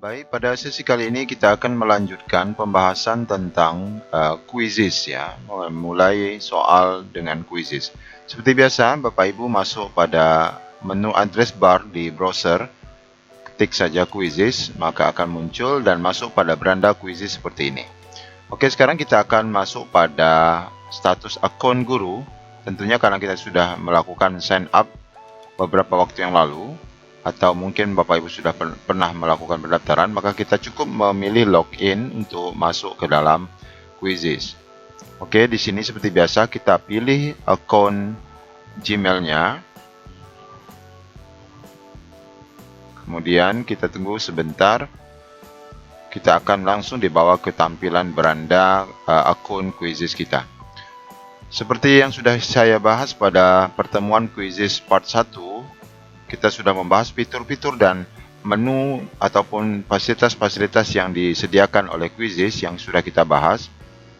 Baik, pada sesi kali ini kita akan melanjutkan pembahasan tentang quizzes ya, mulai soal dengan quizzes. Seperti biasa, Bapak Ibu masuk pada menu address bar di browser, ketik saja quizzes, maka akan muncul dan masuk pada beranda quizzes seperti ini. Oke, sekarang kita akan masuk pada status akun guru, tentunya karena kita sudah melakukan sign up beberapa waktu yang lalu, atau mungkin Bapak Ibu sudah pernah melakukan pendaftaran, maka kita cukup memilih login untuk masuk ke dalam quizzes. Oke, di sini seperti biasa kita pilih akun Gmail-nya. Kemudian kita tunggu sebentar. Kita akan langsung dibawa ke tampilan beranda akun quizzes kita. Seperti yang sudah saya bahas pada pertemuan quizzes part 1, kita sudah membahas fitur-fitur dan menu ataupun fasilitas-fasilitas yang disediakan oleh quizzes yang sudah kita bahas.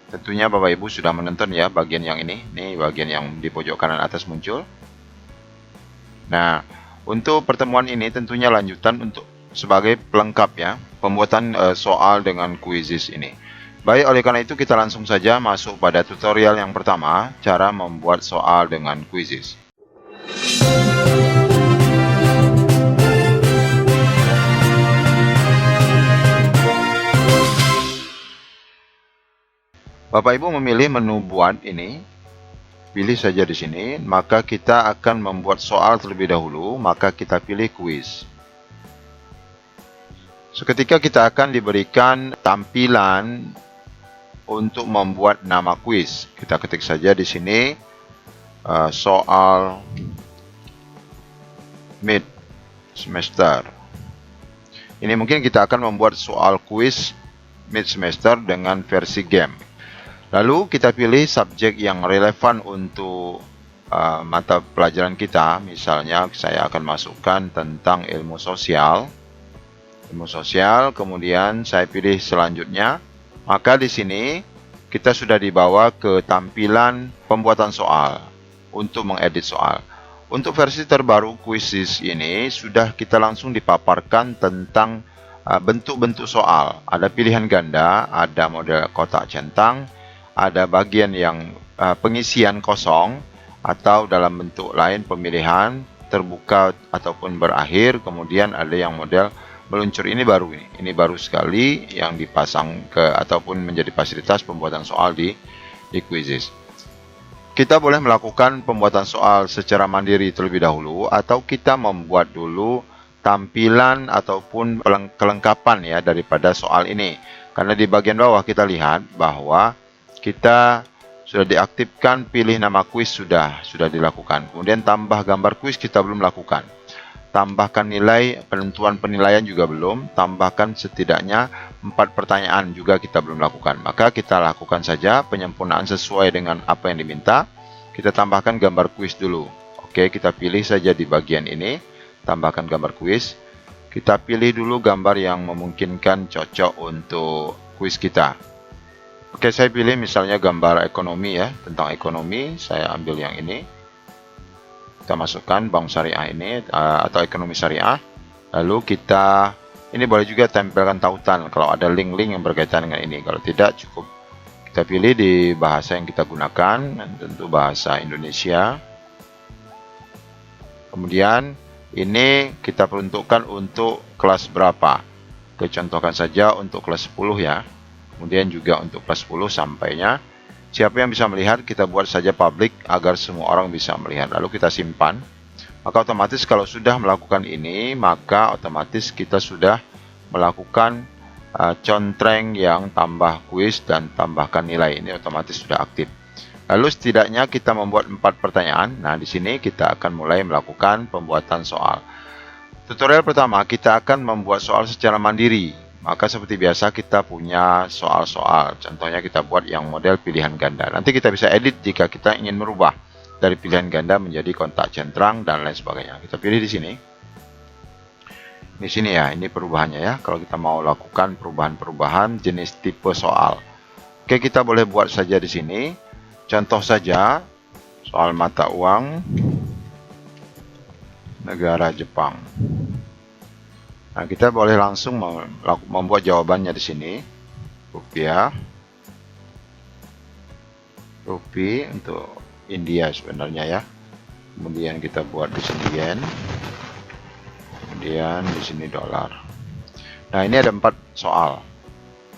Tentunya Bapak Ibu sudah menonton ya bagian yang ini bagian yang di pojok kanan atas muncul. Nah, untuk pertemuan ini tentunya lanjutan untuk sebagai pelengkap ya, pembuatan soal dengan quizzes ini. Baik, oleh karena itu kita langsung saja masuk pada tutorial yang pertama, cara membuat soal dengan quizzes. Bapak Ibu memilih menu buat ini, pilih saja di sini, maka kita akan membuat soal terlebih dahulu, maka kita pilih quiz. Seketika kita akan diberikan tampilan untuk membuat nama quiz. Kita ketik saja di sini soal mid semester. Ini mungkin kita akan membuat soal quiz mid semester dengan versi game. Lalu kita pilih subjek yang relevan untuk mata pelajaran kita. Misalnya saya akan masukkan tentang ilmu sosial. Kemudian saya pilih selanjutnya. Maka di sini kita sudah dibawa ke tampilan pembuatan soal untuk mengedit soal. Untuk versi terbaru quizzes ini sudah kita langsung dipaparkan tentang bentuk-bentuk soal. Ada pilihan ganda, ada model kotak centang, ada bagian yang pengisian kosong, atau dalam bentuk lain pemilihan terbuka ataupun berakhir. Kemudian ada yang model meluncur. Ini baru sekali yang dipasang ke ataupun menjadi fasilitas pembuatan soal di quizzes. Kita boleh melakukan pembuatan soal secara mandiri terlebih dahulu, atau kita membuat dulu tampilan ataupun kelengkapan ya daripada soal ini. Karena di bagian bawah kita lihat bahwa kita sudah diaktifkan, pilih nama kuis sudah dilakukan. Kemudian tambah gambar kuis kita belum lakukan. Tambahkan nilai, penentuan penilaian juga belum. Tambahkan setidaknya 4 pertanyaan juga kita belum lakukan. Maka kita lakukan saja penyempurnaan sesuai dengan apa yang diminta. Kita tambahkan gambar kuis dulu. Oke, kita pilih saja di bagian ini, tambahkan gambar kuis. Kita pilih dulu gambar yang memungkinkan cocok untuk kuis kita. Oke, saya pilih misalnya gambar ekonomi ya, tentang ekonomi. Saya ambil yang ini. Kita masukkan bank syariah ini atau ekonomi syariah. Lalu kita, ini boleh juga tempelkan tautan kalau ada link-link yang berkaitan dengan ini. Kalau tidak, cukup kita pilih di bahasa yang kita gunakan, tentu bahasa Indonesia. Kemudian ini kita peruntukkan untuk kelas berapa. Contohkan saja untuk kelas 10 ya. Kemudian juga untuk kelas 10 sampainya. Siapa yang bisa melihat, kita buat saja public agar semua orang bisa melihat. Lalu kita simpan. Maka otomatis kalau sudah melakukan ini, maka otomatis kita sudah melakukan contreng yang tambah kuis dan tambahkan nilai. Ini otomatis sudah aktif. Lalu setidaknya kita membuat 4 pertanyaan. Nah, di sini kita akan mulai melakukan pembuatan soal. Tutorial pertama, kita akan membuat soal secara mandiri. Maka seperti biasa kita punya soal-soal. Contohnya kita buat yang model pilihan ganda. Nanti kita bisa edit jika kita ingin merubah dari pilihan ganda menjadi kontak centang dan lain sebagainya. Kita pilih di sini. Di sini ya, ini perubahannya ya. Kalau kita mau lakukan perubahan-perubahan jenis tipe soal. Oke, kita boleh buat saja di sini. Contoh saja soal mata uang negara Jepang. Nah, kita boleh langsung membuat jawabannya di sini. Rupiah, Rupee untuk India sebenarnya ya. Kemudian kita buat di sini yen. Kemudian di sini dolar. Nah, ini ada 4 soal.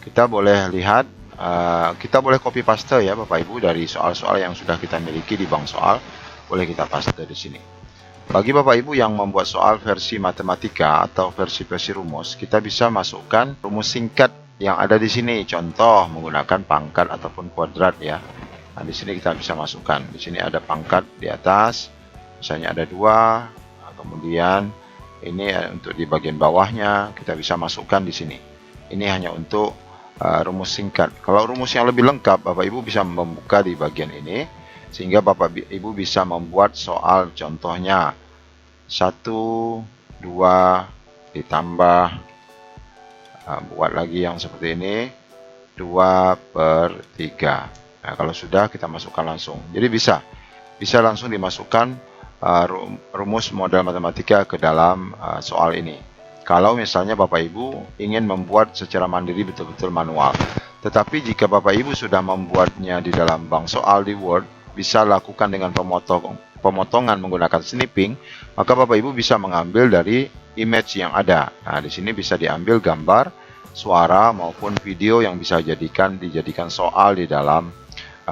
Kita boleh lihat, kita boleh copy paste ya Bapak Ibu dari soal-soal yang sudah kita miliki di bank soal. Boleh kita paste di sini. Bagi Bapak Ibu yang membuat soal versi matematika atau versi rumus, kita bisa masukkan rumus singkat yang ada di sini. Contoh menggunakan pangkat ataupun kuadrat ya. Nah, di sini kita bisa masukkan. Di sini ada pangkat di atas, misalnya ada 2. Kemudian ini untuk di bagian bawahnya kita bisa masukkan di sini. Ini hanya untuk rumus singkat. Kalau rumus yang lebih lengkap, Bapak Ibu bisa membuka di bagian ini, sehingga Bapak Ibu bisa membuat soal contohnya 1, 2 ditambah, buat lagi yang seperti ini 2/3. Nah, kalau sudah kita masukkan langsung. Jadi bisa langsung dimasukkan rumus model matematika ke dalam soal ini. Kalau misalnya Bapak Ibu ingin membuat secara mandiri betul-betul manual. Tetapi jika Bapak Ibu sudah membuatnya di dalam bank soal di Word, bisa lakukan dengan pemotongan menggunakan snipping, maka Bapak Ibu bisa mengambil dari image yang ada. Nah, di sini bisa diambil gambar, suara maupun video yang bisa dijadikan soal di dalam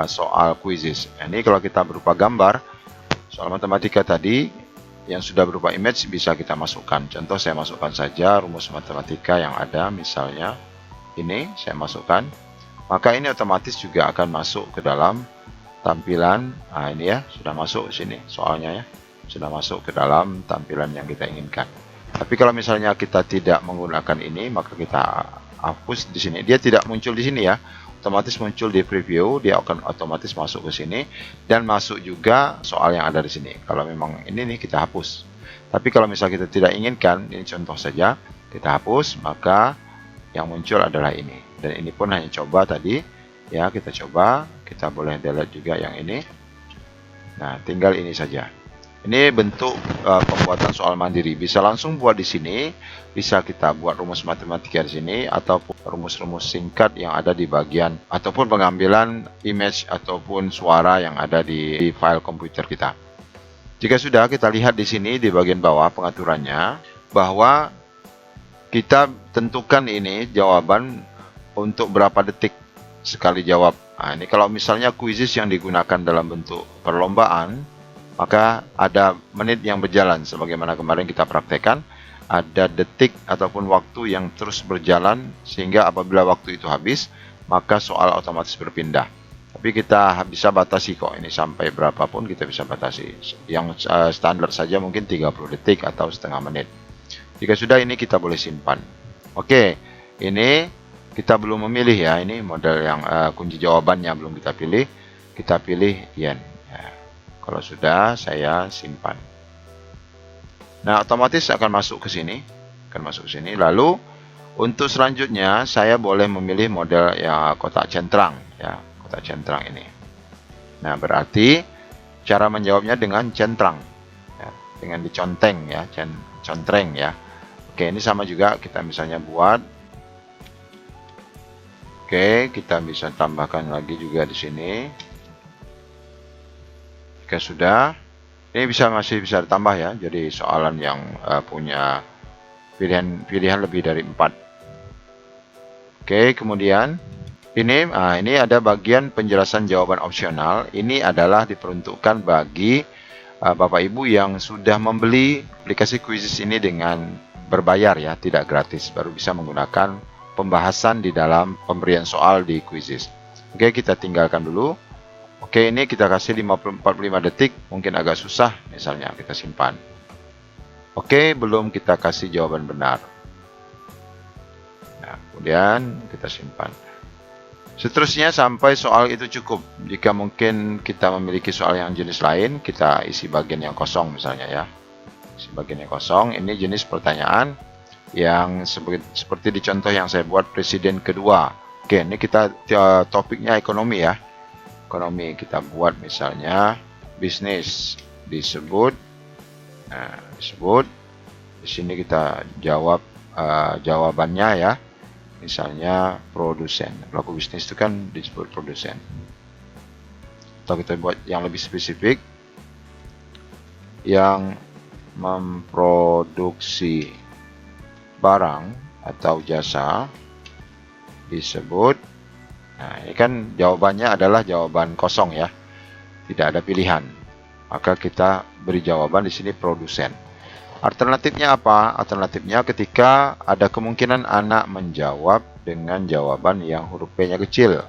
soal quizzes. Ini kalau kita berupa gambar, soal matematika tadi yang sudah berupa image bisa kita masukkan. Contoh saya masukkan saja rumus matematika yang ada, misalnya ini saya masukkan, maka ini otomatis juga akan masuk ke dalam tampilan. Nah, ini ya sudah masuk sini soalnya ya, sudah masuk ke dalam tampilan yang kita inginkan. Tapi kalau misalnya kita tidak menggunakan ini, maka kita hapus di sini. Dia tidak muncul di sini ya, otomatis muncul di preview, dia akan otomatis masuk ke sini dan masuk juga soal yang ada di sini. Kalau memang ini nih kita hapus. Tapi kalau misalnya kita tidak inginkan, ini contoh saja, kita hapus, maka yang muncul adalah ini. Dan ini pun hanya coba tadi ya, kita coba, kita boleh delete juga yang ini. Nah, tinggal ini saja. Ini bentuk pembuatan soal mandiri. Bisa langsung buat di sini, bisa kita buat rumus matematika di sini, ataupun rumus-rumus singkat yang ada di bagian, ataupun pengambilan image ataupun suara yang ada di file komputer kita. Jika sudah, kita lihat di sini di bagian bawah pengaturannya, bahwa kita tentukan ini jawaban untuk berapa detik sekali jawab. Nah, ini kalau misalnya quizzes yang digunakan dalam bentuk perlombaan, maka ada menit yang berjalan, sebagaimana kemarin kita praktekkan, ada detik ataupun waktu yang terus berjalan, sehingga apabila waktu itu habis, maka soal otomatis berpindah. Tapi kita bisa batasi kok, ini sampai berapapun kita bisa batasi. Yang standar saja mungkin 30 detik atau setengah menit. Jika sudah, ini kita boleh simpan. Oke, ini kita belum memilih ya, ini model yang kunci jawabannya belum kita pilih. Kita pilih yen. Kalau sudah, saya simpan. Nah, otomatis akan masuk ke sini. Lalu untuk selanjutnya saya boleh memilih model ya kotak centrang ya, kotak centrang ini. Nah, berarti cara menjawabnya dengan centrang ya, dengan diconteng ya, contreng ya. Oke, ini sama juga kita misalnya buat. Oke, kita bisa tambahkan lagi juga di sini. Jika sudah, ini masih bisa ditambah ya, jadi soalan yang punya pilihan lebih dari 4. Oke, kemudian ini ada bagian penjelasan jawaban opsional. Ini adalah diperuntukkan bagi Bapak Ibu yang sudah membeli aplikasi quizzes ini dengan berbayar ya, tidak gratis, baru bisa menggunakan pembahasan di dalam pemberian soal di quizzes. Oke, kita tinggalkan dulu. Oke, ini kita kasih 45 detik, mungkin agak susah, misalnya kita simpan. Oke, belum kita kasih jawaban benar. Nah, kemudian kita simpan. Seterusnya sampai soal itu cukup. Jika mungkin kita memiliki soal yang jenis lain, kita isi bagian yang kosong misalnya ya. Isi bagian yang kosong, ini jenis pertanyaan yang seperti di contoh yang saya buat presiden kedua. Oke, ini kita topiknya ekonomi ya. Ekonomi kita buat misalnya bisnis disebut. Nah, disebut di sini kita jawab jawabannya ya. Misalnya produsen, pelaku bisnis itu kan disebut produsen. Atau kita buat yang lebih spesifik, yang memproduksi barang atau jasa disebut. Nah, ini kan jawabannya adalah jawaban kosong ya, tidak ada pilihan. Maka kita beri jawaban di sini produsen. Alternatifnya apa? Alternatifnya ketika ada kemungkinan anak menjawab dengan jawaban yang huruf P-nya kecil.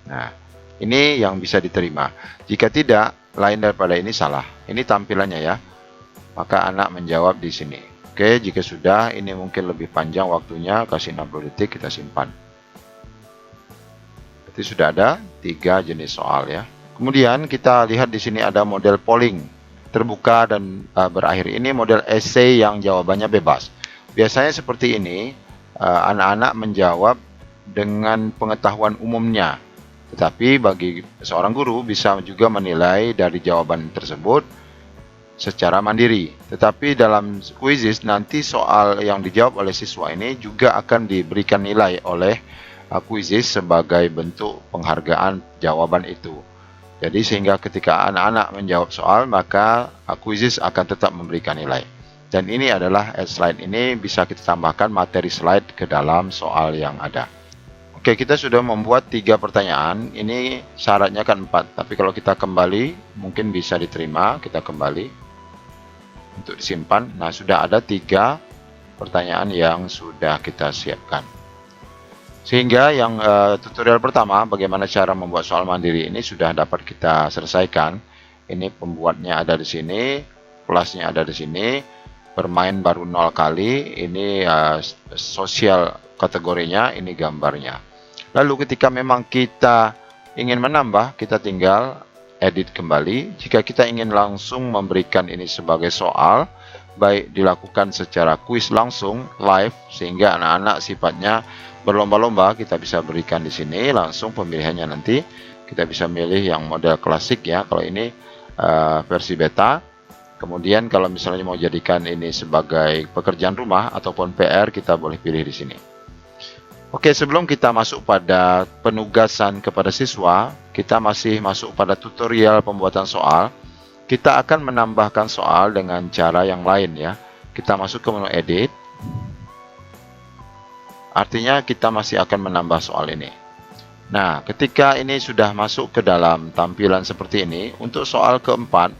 Nah, ini yang bisa diterima. Jika tidak, lain daripada ini salah. Ini tampilannya ya. Maka anak menjawab di sini. Oke, jika sudah, ini mungkin lebih panjang waktunya, kasih 60 detik, kita simpan. Berarti sudah ada 3 jenis soal ya. Kemudian kita lihat di sini ada model polling. Terbuka dan berakhir. Ini model essay yang jawabannya bebas. Biasanya seperti ini, anak-anak menjawab dengan pengetahuan umumnya. Tetapi bagi seorang guru bisa juga menilai dari jawaban tersebut secara mandiri. Tetapi dalam quizzes nanti soal yang dijawab oleh siswa ini juga akan diberikan nilai oleh quizzes sebagai bentuk penghargaan jawaban itu. Jadi sehingga ketika anak-anak menjawab soal, maka quizzes akan tetap memberikan nilai. Dan ini adalah slide ini bisa kita tambahkan materi slide ke dalam soal yang ada. Oke, kita sudah membuat 3 pertanyaan. Ini syaratnya kan 4, tapi kalau kita kembali mungkin bisa diterima. Kita kembali untuk disimpan. Nah, sudah ada 3 pertanyaan yang sudah kita siapkan. Sehingga yang tutorial pertama, bagaimana cara membuat soal mandiri ini sudah dapat kita selesaikan. Ini pembuatnya ada di sini, kelasnya ada di sini, bermain baru 0 kali, ini sosial kategorinya, ini gambarnya. Lalu ketika memang kita ingin menambah, kita tinggal edit kembali. Jika kita ingin langsung memberikan ini sebagai soal, baik dilakukan secara kuis langsung, live, sehingga anak-anak sifatnya berlomba-lomba, kita bisa berikan di sini langsung pemilihannya. Nanti kita bisa milih yang model klasik ya, kalau ini versi beta. Kemudian kalau misalnya mau jadikan ini sebagai pekerjaan rumah ataupun PR, kita boleh pilih di sini. Oke, sebelum kita masuk pada penugasan kepada siswa, kita masih masuk pada tutorial pembuatan soal. Kita akan menambahkan soal dengan cara yang lain ya. Kita masuk ke menu edit. Artinya kita masih akan menambah soal ini. Nah, ketika ini sudah masuk ke dalam tampilan seperti ini, untuk soal keempat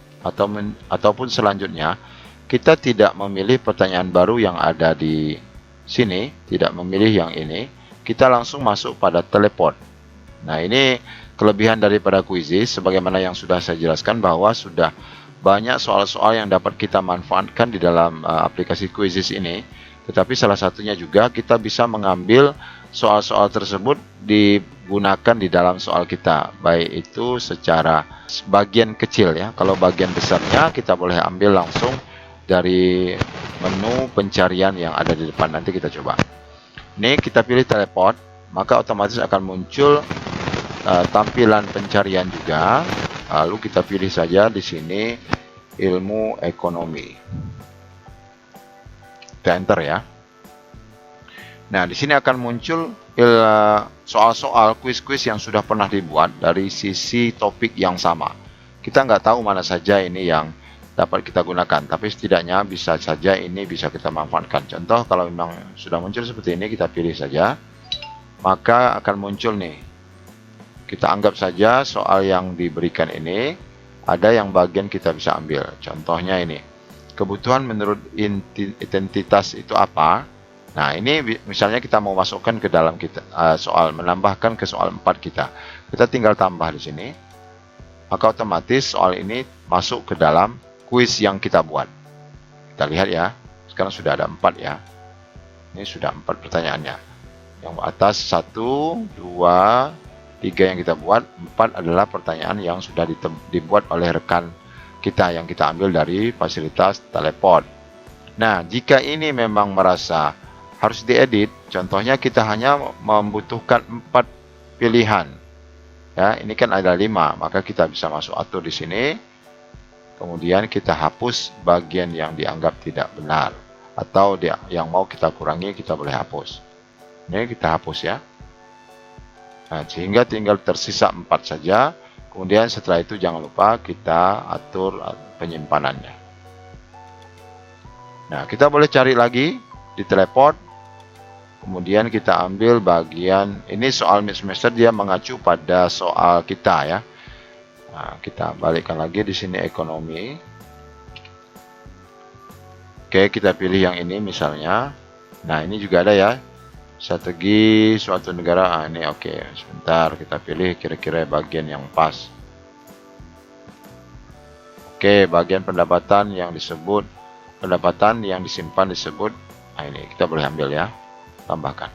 ataupun selanjutnya, kita tidak memilih pertanyaan baru yang ada di sini, tidak memilih yang ini. Kita langsung masuk pada teleport. Nah, ini kelebihan daripada quizzes, sebagaimana yang sudah saya jelaskan bahwa sudah banyak soal-soal yang dapat kita manfaatkan di dalam aplikasi quizzes ini. Tetapi salah satunya juga kita bisa mengambil soal-soal tersebut digunakan di dalam soal kita. Baik itu secara bagian kecil ya. Kalau bagian besarnya kita boleh ambil langsung dari menu pencarian yang ada di depan. Nanti kita coba. Ini kita pilih teleport, maka otomatis akan muncul tampilan pencarian juga. Lalu kita pilih saja di sini ilmu ekonomi. Kita enter ya. Nah, di sini akan muncul soal-soal quiz-quiz yang sudah pernah dibuat dari sisi topik yang sama. Kita nggak tahu mana saja ini yang dapat kita gunakan, tapi setidaknya bisa saja ini bisa kita manfaatkan. Contoh, kalau memang sudah muncul seperti ini, kita pilih saja, maka akan muncul nih. Kita anggap saja soal yang diberikan ini ada yang bagian kita bisa ambil. Contohnya ini. Kebutuhan menurut identitas itu apa? Nah, ini misalnya kita mau masukkan ke dalam kita soal, menambahkan ke soal 4 kita. Kita tinggal tambah di sini. Maka otomatis soal ini masuk ke dalam kuis yang kita buat. Kita lihat ya. Sekarang sudah ada 4 ya. Ini sudah 4 pertanyaannya. Yang atas 1, 2, 3 yang kita buat, 4 adalah pertanyaan yang sudah dibuat oleh rekan kita yang kita ambil dari fasilitas teleport. Nah, jika ini memang merasa harus diedit, contohnya kita hanya membutuhkan 4 pilihan. Ya, ini kan ada 5, maka kita bisa masuk atur di sini. Kemudian kita hapus bagian yang dianggap tidak benar. atau yang mau kita kurangi kita boleh hapus. Ini kita hapus ya. Nah, sehingga tinggal tersisa 4 saja. Kemudian setelah itu jangan lupa kita atur penyimpanannya. Nah, kita boleh cari lagi di teleport. Kemudian kita ambil bagian ini, soal mid semester dia mengacu pada soal kita ya. Nah, kita balikkan lagi di sini ekonomi. Oke, kita pilih yang ini misalnya. Nah, ini juga ada ya. Strategi suatu negara. Ini oke. Sebentar, kita pilih kira-kira bagian yang pas. Oke, bagian pendapatan yang disimpan disebut. Nah, ini kita boleh ambil ya. Tambahkan.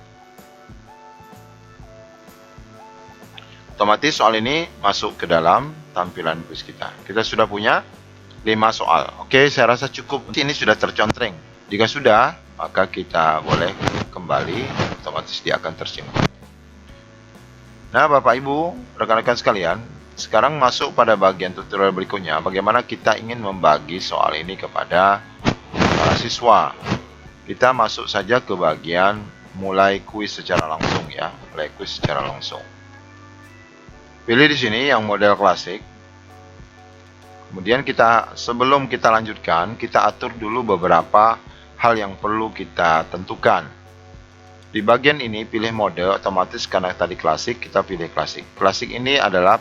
Otomatis soal ini masuk ke dalam tampilan kuis kita. Kita sudah punya 5 soal. Oke, saya rasa cukup. Ini sudah tercontreng. Jika sudah, maka kita boleh kembali. Otomatis dia akan tersimpan. Nah, Bapak Ibu, rekan-rekan sekalian, sekarang masuk pada bagian tutorial berikutnya. Bagaimana kita ingin membagi soal ini kepada para siswa. Kita masuk saja ke bagian mulai kuis secara langsung ya. Mulai kuis secara langsung. Pilih di sini yang model klasik. Kemudian sebelum kita lanjutkan, kita atur dulu beberapa hal yang perlu kita tentukan. Di bagian ini pilih mode, otomatis karena tadi klasik, kita pilih klasik. Klasik ini adalah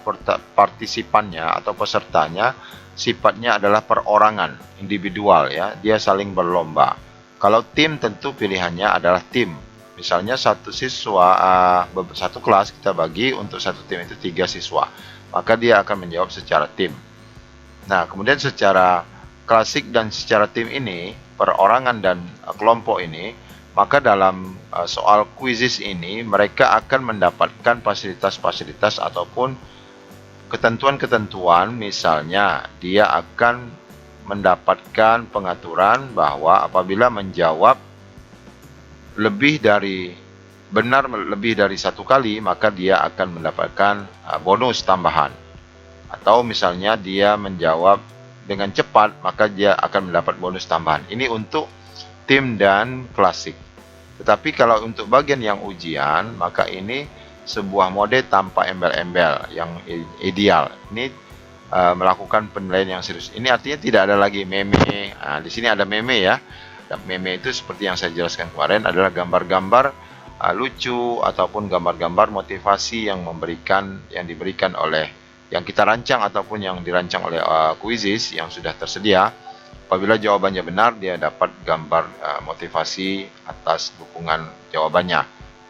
partisipannya atau pesertanya sifatnya adalah perorangan, individual ya, dia saling berlomba. Kalau tim tentu pilihannya adalah tim. Misalnya satu kelas kita bagi untuk satu tim itu 3 siswa. Maka dia akan menjawab secara tim. Nah, kemudian secara klasik dan secara tim ini, perorangan dan kelompok ini, maka dalam soal quizzes ini mereka akan mendapatkan fasilitas-fasilitas ataupun ketentuan-ketentuan. Misalnya dia akan mendapatkan pengaturan bahwa apabila menjawab lebih dari satu kali, maka dia akan mendapatkan bonus tambahan. Atau misalnya dia menjawab dengan cepat, maka dia akan mendapat bonus tambahan. Ini untuk tim dan klasik. Tetapi kalau untuk bagian yang ujian, maka ini sebuah mode tanpa embel-embel yang ideal. Ini melakukan penilaian yang serius. Ini artinya tidak ada lagi meme. Nah, di sini ada meme ya. Dan meme itu seperti yang saya jelaskan kemarin adalah gambar-gambar lucu ataupun gambar-gambar motivasi yang diberikan oleh yang kita rancang ataupun yang dirancang oleh quizzes yang sudah tersedia. Apabila jawabannya benar, dia dapat gambar motivasi atas dukungan jawabannya.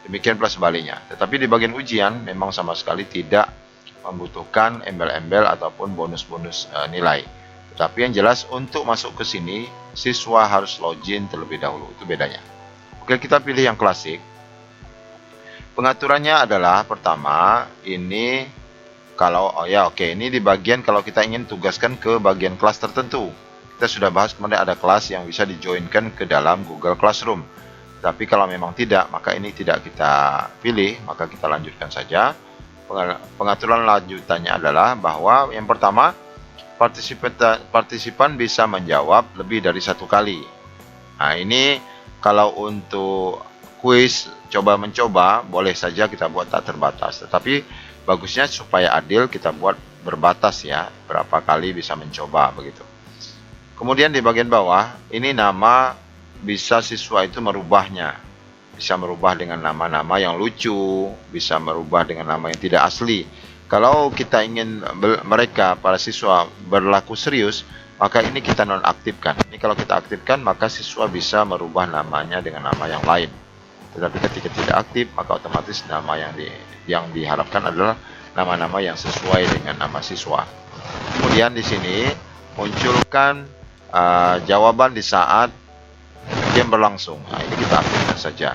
Demikian pula sebaliknya. Tetapi di bagian ujian memang sama sekali tidak membutuhkan embel-embel ataupun bonus-bonus nilai. Tetapi yang jelas untuk masuk ke sini, siswa harus login terlebih dahulu. Itu bedanya. Oke, kita pilih yang klasik. Pengaturannya adalah pertama, ini ini di bagian kalau kita ingin tugaskan ke bagian kelas tertentu. Kita sudah bahas kemarin ada kelas yang bisa dijoinkan ke dalam Google Classroom. Tapi kalau memang tidak, maka ini tidak kita pilih, maka kita lanjutkan saja. Pengaturan lanjutannya adalah bahwa yang pertama, partisipan bisa menjawab lebih dari 1 kali. Nah, ini kalau untuk kuis coba-mencoba, boleh saja kita buat tak terbatas. Tetapi bagusnya supaya adil kita buat berbatas ya, berapa kali bisa mencoba begitu. Kemudian di bagian bawah, ini nama bisa siswa itu merubahnya. Bisa merubah dengan nama-nama yang lucu, bisa merubah dengan nama yang tidak asli. Kalau kita ingin mereka, para siswa, berlaku serius, maka ini kita nonaktifkan. Ini kalau kita aktifkan, maka siswa bisa merubah namanya dengan nama yang lain. Tetapi ketika tidak aktif, maka otomatis nama yang diharapkan adalah nama-nama yang sesuai dengan nama siswa. Kemudian di sini munculkan jawaban di saat game berlangsung. Nah, ini kita aktifkan saja.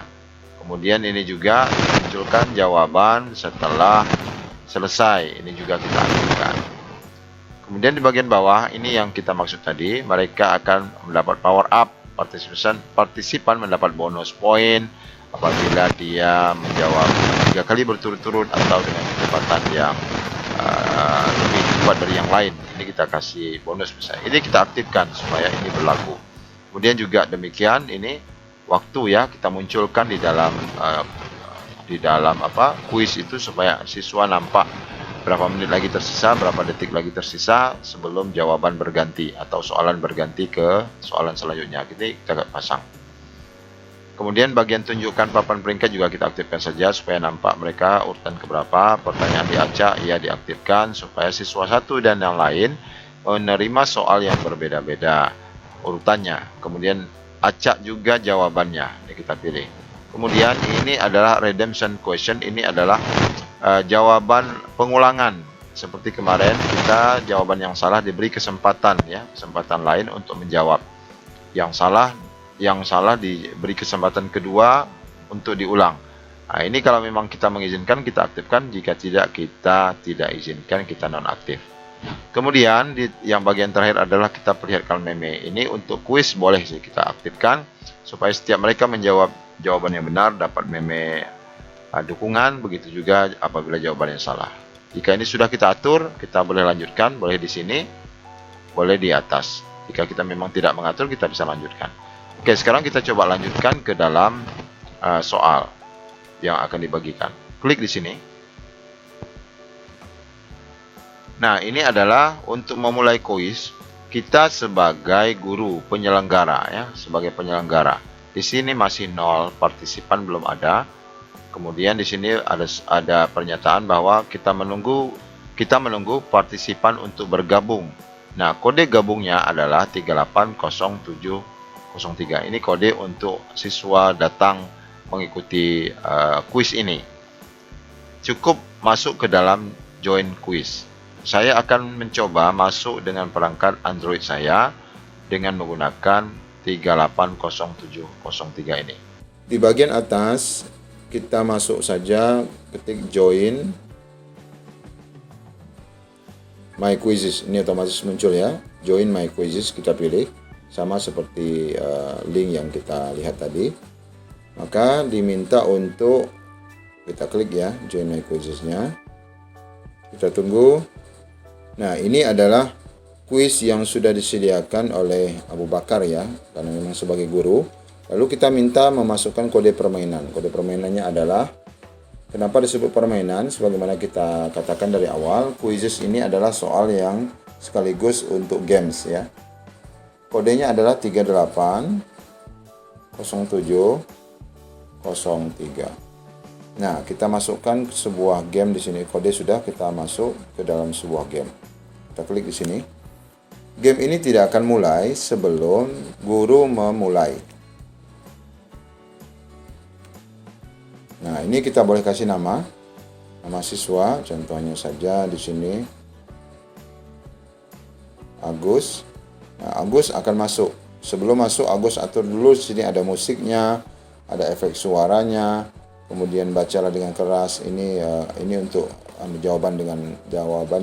Kemudian ini juga munculkan jawaban setelah selesai. Ini juga kita aktifkan. Kemudian di bagian bawah, ini yang kita maksud tadi, mereka akan mendapat power up. Partisipan mendapat bonus poin apabila dia menjawab 3 kali berturut-turut atau dengan kecepatan yang lebih cepat dari yang lain. Ini kita kasih bonus misalnya. Ini kita aktifkan supaya ini berlaku. Kemudian juga demikian, ini waktu ya, kita munculkan di dalam kuis itu supaya siswa nampak berapa menit lagi tersisa, berapa detik lagi tersisa sebelum jawaban berganti atau soalan berganti ke soalan selanjutnya. Kita pasang. Kemudian bagian tunjukkan papan peringkat juga kita aktifkan saja supaya nampak mereka urutan keberapa. Pertanyaan diacak, ya diaktifkan supaya siswa satu dan yang lain menerima soal yang berbeda-beda urutannya. Kemudian acak juga jawabannya, ini kita pilih. Kemudian ini adalah redemption question, ini adalah jawaban pengulangan. Seperti kemarin kita jawaban yang salah diberi kesempatan ya, kesempatan lain untuk menjawab. Yang salah diberi kesempatan kedua untuk diulang. Nah, ini kalau memang kita mengizinkan kita aktifkan, jika tidak kita tidak izinkan, kita nonaktif. Kemudian yang bagian terakhir adalah kita perlihatkan meme. Ini untuk kuis boleh sih kita aktifkan supaya setiap mereka menjawab jawaban yang benar dapat meme dukungan, begitu juga apabila jawabannya salah. Jika ini sudah kita atur, kita boleh lanjutkan, boleh di sini, boleh di atas. Jika kita memang tidak mengatur, kita bisa lanjutkan. Oke, sekarang kita coba lanjutkan ke dalam soal yang akan dibagikan. Klik di sini. Nah, ini adalah untuk memulai kuis, kita sebagai guru penyelenggara ya, sebagai penyelenggara. Di sini masih 0, partisipan belum ada. Kemudian di sini ada pernyataan bahwa kita menunggu partisipan untuk bergabung. Nah, kode gabungnya adalah 380703. Ini kode untuk siswa datang mengikuti kuis ini. Cukup masuk ke dalam join quiz. Saya akan mencoba masuk dengan perangkat Android saya dengan menggunakan 380703 ini. Di bagian atas kita masuk saja, ketik join my quizzes. Ini otomatis muncul ya. Join my quizzes kita pilih, sama seperti link yang kita lihat tadi. Maka diminta untuk kita klik ya, join my quizzes-nya. Kita tunggu. Nah, ini adalah kuis yang sudah disediakan oleh Abu Bakar ya, karena memang sebagai guru. Lalu kita minta memasukkan kode permainan. Kode permainannya adalah, kenapa disebut permainan? Sebagaimana kita katakan dari awal, quizzes ini adalah soal yang sekaligus untuk games ya. Kodenya adalah 380703. Nah, kita masukkan sebuah game di sini. Kode sudah kita masuk ke dalam sebuah game. Kita klik di sini. Game ini tidak akan mulai sebelum guru memulai. Nah, ini kita boleh kasih nama siswa, contohnya saja di sini Agus. Nah, Agus akan masuk. Sebelum masuk, Agus atur dulu. Di sini ada musiknya, ada efek suaranya. Kemudian bacalah dengan keras. Ini untuk jawaban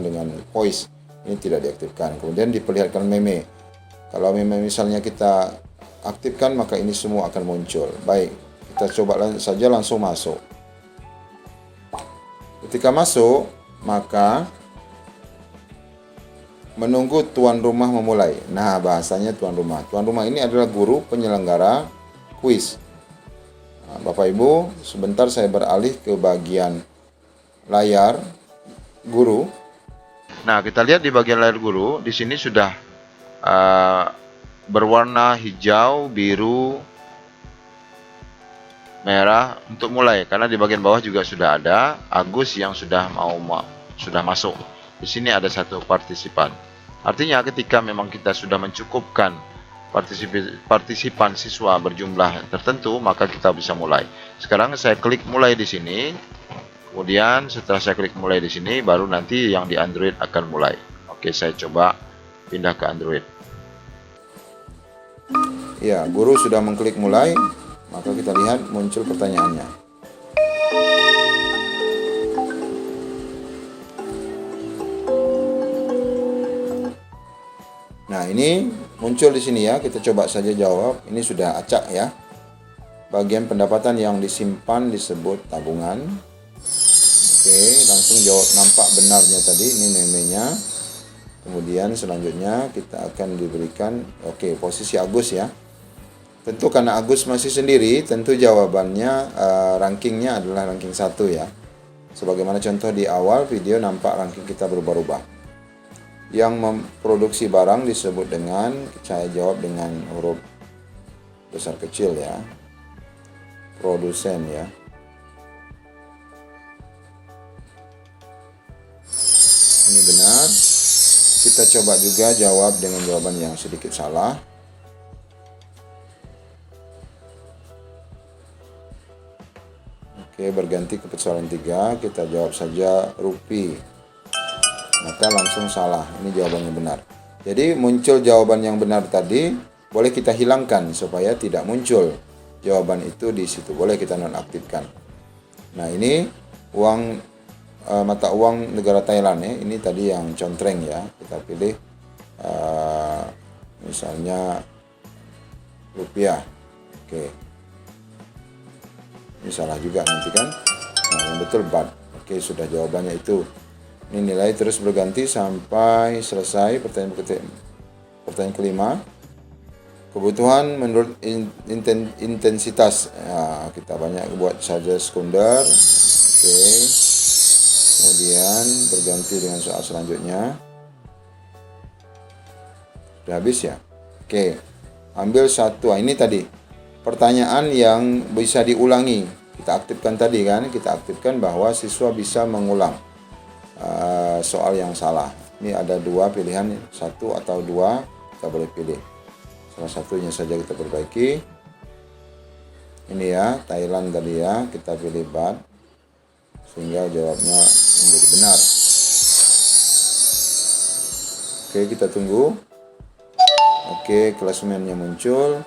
dengan voice. Ini tidak diaktifkan. Kemudian diperlihatkan meme. Kalau meme misalnya kita aktifkan, maka ini semua akan muncul. Baik, kita coba saja langsung masuk. Ketika masuk, maka menunggu tuan rumah memulai. Nah, bahasanya tuan rumah. Tuan rumah ini adalah guru penyelenggara kuis. Nah, Bapak Ibu, sebentar saya beralih ke bagian layar guru. Nah, kita lihat di bagian layar guru, di sini sudah berwarna hijau, biru, merah untuk mulai, karena di bagian bawah juga sudah ada Agus yang sudah masuk. Di sini ada satu partisipan. Artinya ketika memang kita sudah mencukupkan partisipan siswa berjumlah tertentu, maka kita bisa mulai. Sekarang saya klik mulai di sini. Kemudian setelah saya klik mulai di sini, baru nanti yang di Android akan mulai. Oke, saya coba pindah ke Android. Ya, guru sudah mengklik mulai. Maka kita lihat muncul pertanyaannya. Nah, ini muncul di sini ya. Kita coba saja jawab. Ini sudah acak ya. Bagian pendapatan yang disimpan disebut tabungan. Oke, langsung jawab, nampak benarnya tadi. Ini meme-nya. Kemudian selanjutnya kita akan diberikan posisi Agus ya. Tentu karena Agus masih sendiri, tentu jawabannya rankingnya adalah ranking 1 ya. Sebagaimana contoh di awal video nampak ranking kita berubah-ubah. Yang memproduksi barang disebut dengan, saya jawab dengan huruf besar kecil ya, produsen ya. Ini benar. Kita coba juga jawab dengan jawaban yang sedikit salah. Oke, berganti ke persoalan 3, kita jawab saja Rupi. Maka langsung salah, ini jawabannya benar. Jadi muncul jawaban yang benar tadi, boleh kita hilangkan supaya tidak muncul jawaban itu di situ. Boleh kita nonaktifkan. Nah, ini mata uang negara Thailand ya. Ini tadi yang contreng ya. Kita pilih misalnya rupiah. Oke. Ini salah juga nanti kan. Nah, yang betul baht. Oke, sudah jawabannya itu. Ini nilai terus berganti sampai selesai pertanyaan kelima. Kebutuhan menurut intensitas. Ya, kita banyak buat saja sekunder. Oke. Kemudian berganti dengan soal selanjutnya. Sudah habis ya? Oke. Ambil satu. Ini tadi pertanyaan yang bisa diulangi. Kita aktifkan tadi kan, kita aktifkan bahwa siswa bisa mengulang soal yang salah. Ini ada dua pilihan, satu atau dua, kita boleh pilih. Salah satunya saja kita perbaiki. Ini ya, Thailand tadi ya, kita pilih baht sehingga jawabnya menjadi benar. Oke, kita tunggu. Oke, klasemennya muncul.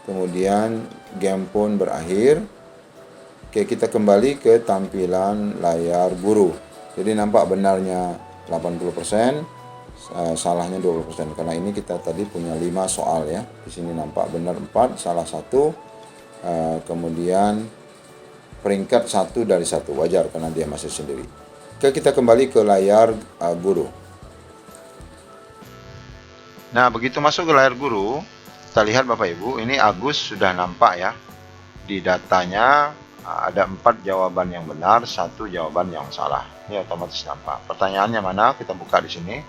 Kemudian game pun berakhir. Oke, kita kembali ke tampilan layar guru. Jadi nampak benarnya 80%, salahnya 20%. Karena ini kita tadi punya 5 soal ya. Di sini nampak benar 4, salah 1. Kemudian peringkat 1 dari 1, wajar karena dia masih sendiri. Oke, kita kembali ke layar guru. Nah, begitu masuk ke layar guru, kita lihat Bapak Ibu, ini Agus sudah nampak ya. Di datanya ada 4 jawaban yang benar, 1 jawaban yang salah. Ini otomatis nampak. Pertanyaannya mana? Kita buka di sini.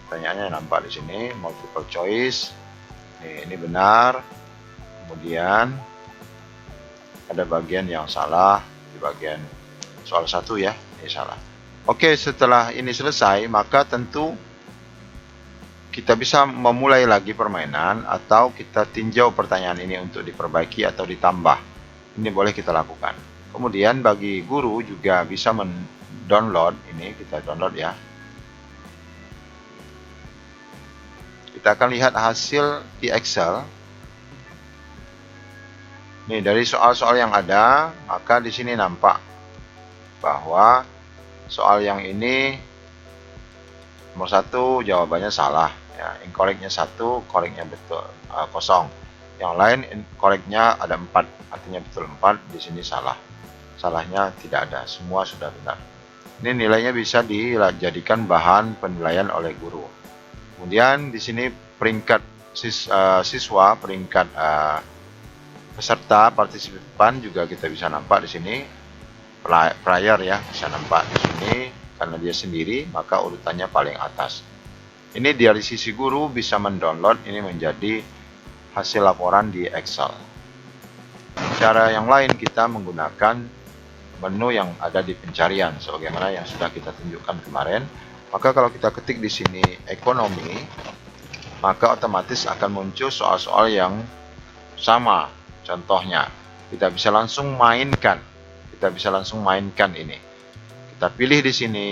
Pertanyaannya nampak di sini, multiple choice. Ini benar. Kemudian ada bagian yang salah di bagian soal 1 ya. Ini salah. Oke, setelah ini selesai, maka tentu kita bisa memulai lagi permainan atau kita tinjau pertanyaan ini untuk diperbaiki atau ditambah. Ini boleh kita lakukan. Kemudian bagi guru juga bisa mendownload, ini kita download ya. Kita akan lihat hasil di Excel. Nih, dari soal-soal yang ada, maka di sini nampak bahwa soal yang ini nomor 1 jawabannya salah. Ya, incorrectnya 1, correctnya betul kosong. Yang lain incorrectnya ada 4, artinya betul 4, di sini salah. Salahnya tidak ada, semua sudah benar. Ini nilainya bisa dijadikan bahan penilaian oleh guru. Kemudian di sini peringkat siswa, peringkat peserta partisipan juga kita bisa nampak di sini. Prior ya, bisa nampak di sini karena dia sendiri, maka urutannya paling atas. Ini dari sisi guru bisa mendownload ini menjadi hasil laporan di Excel. Cara yang lain kita menggunakan menu yang ada di pencarian sebagaimana yang sudah kita tunjukkan kemarin. Maka kalau kita ketik di sini ekonomi, maka otomatis akan muncul soal-soal yang sama. Contohnya, kita bisa langsung mainkan. Kita bisa langsung mainkan ini. Kita pilih di sini,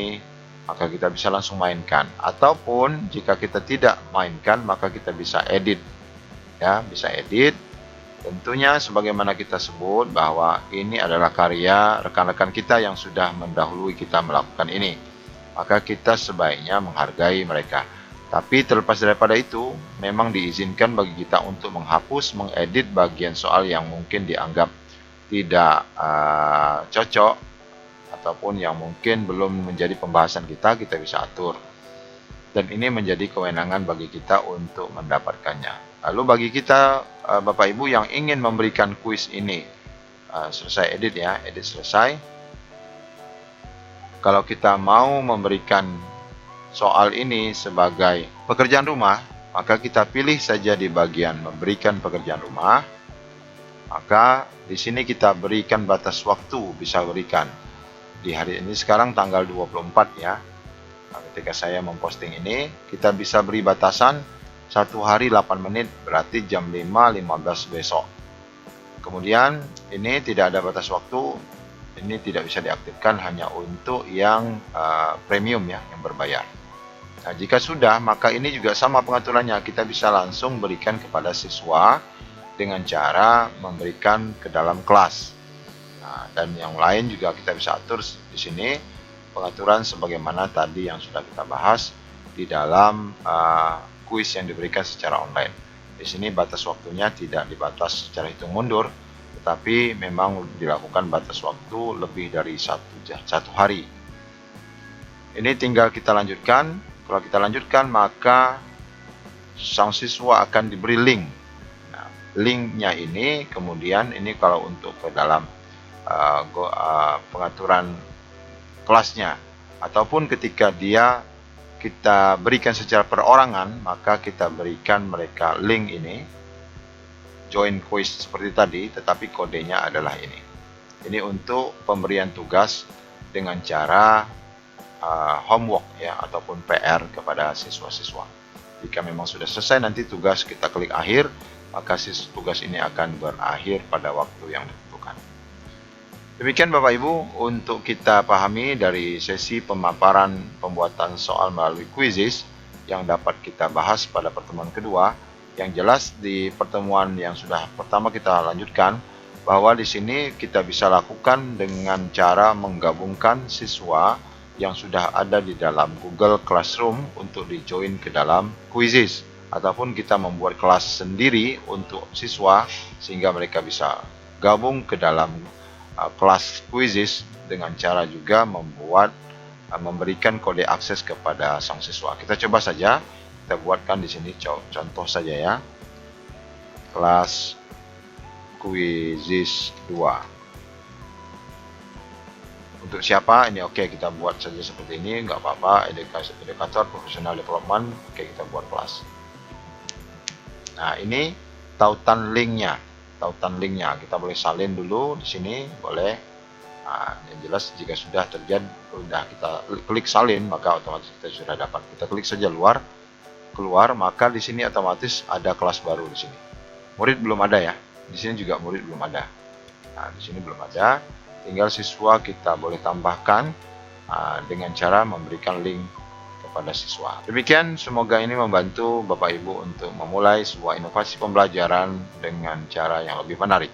maka kita bisa langsung mainkan. Ataupun jika kita tidak mainkan, maka kita bisa edit. Ya, bisa edit. Tentunya sebagaimana kita sebut bahwa ini adalah karya rekan-rekan kita yang sudah mendahului kita melakukan ini. Maka kita sebaiknya menghargai mereka. Tapi terlepas daripada itu, memang diizinkan bagi kita untuk menghapus, mengedit bagian soal yang mungkin dianggap tidak cocok ataupun yang mungkin belum menjadi pembahasan kita bisa atur. dan ini menjadi kewenangan bagi kita untuk mendapatkannya. Lalu bagi kita Bapak Ibu yang ingin memberikan kuis ini, selesai edit ya, edit selesai. Kalau kita mau memberikan soal ini sebagai pekerjaan rumah, maka kita pilih saja di bagian memberikan pekerjaan rumah. Maka di sini kita berikan batas waktu, bisa berikan di hari ini sekarang tanggal 24 ya. Nah, ketika saya memposting ini, kita bisa beri batasan 1 hari 8 menit, berarti jam 5.15 besok. Kemudian ini tidak ada batas waktu, ini tidak bisa diaktifkan, hanya untuk yang premium ya, yang berbayar. Nah, jika sudah, maka ini juga sama pengaturannya, kita bisa langsung berikan kepada siswa dengan cara memberikan ke dalam kelas. Nah, dan yang lain juga kita bisa atur di sini pengaturan sebagaimana tadi yang sudah kita bahas di dalam kuis yang diberikan secara online. Di sini batas waktunya tidak dibatas secara hitung mundur, tetapi memang dilakukan batas waktu lebih dari satu hari. Ini tinggal kita lanjutkan. Kalau kita lanjutkan, maka sang siswa akan diberi link. Nah, linknya ini kemudian ini kalau untuk ke dalam pengaturan kelasnya, ataupun ketika kita berikan secara perorangan, maka kita berikan mereka link ini, join quiz seperti tadi, tetapi kodenya adalah ini. Ini untuk pemberian tugas dengan cara homework ya, ataupun PR kepada siswa-siswa. Jika memang sudah selesai nanti tugas, kita klik akhir, maka tugas ini akan berakhir pada waktu yang ditentukan. Demikian Bapak Ibu untuk kita pahami dari sesi pemaparan pembuatan soal melalui quizzes yang dapat kita bahas pada pertemuan kedua. Yang jelas di pertemuan yang sudah pertama kita lanjutkan bahwa di sini kita bisa lakukan dengan cara menggabungkan siswa yang sudah ada di dalam Google Classroom untuk di-join ke dalam quizzes, ataupun kita membuat kelas sendiri untuk siswa sehingga mereka bisa gabung ke dalam kelas quizzes dengan cara juga memberikan kode akses kepada sang siswa. Kita coba saja, kita buatkan di sini contoh saja ya. Kelas quizzes 2. Untuk siapa ini? Oke, kita buat saja seperti ini, nggak apa-apa. Edukator professional development. Oke, kita buat kelas. Nah, ini tautan linknya. Kita boleh salin dulu di sini, boleh. Nah, yang jelas jika sudah kita klik salin, maka otomatis kita sudah dapat. Kita klik saja keluar, maka di sini otomatis ada kelas baru di sini. Murid belum ada ya. Di sini juga murid belum ada. Nah, di sini belum ada. Tinggal siswa kita boleh tambahkan dengan cara memberikan link kepada siswa. Demikian, semoga ini membantu Bapak Ibu untuk memulai sebuah inovasi pembelajaran dengan cara yang lebih menarik.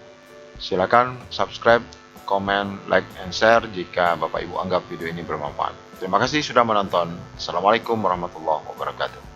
Silakan subscribe, komen, like, and share jika Bapak Ibu anggap video ini bermanfaat. Terima kasih sudah menonton. Assalamualaikum warahmatullahi wabarakatuh.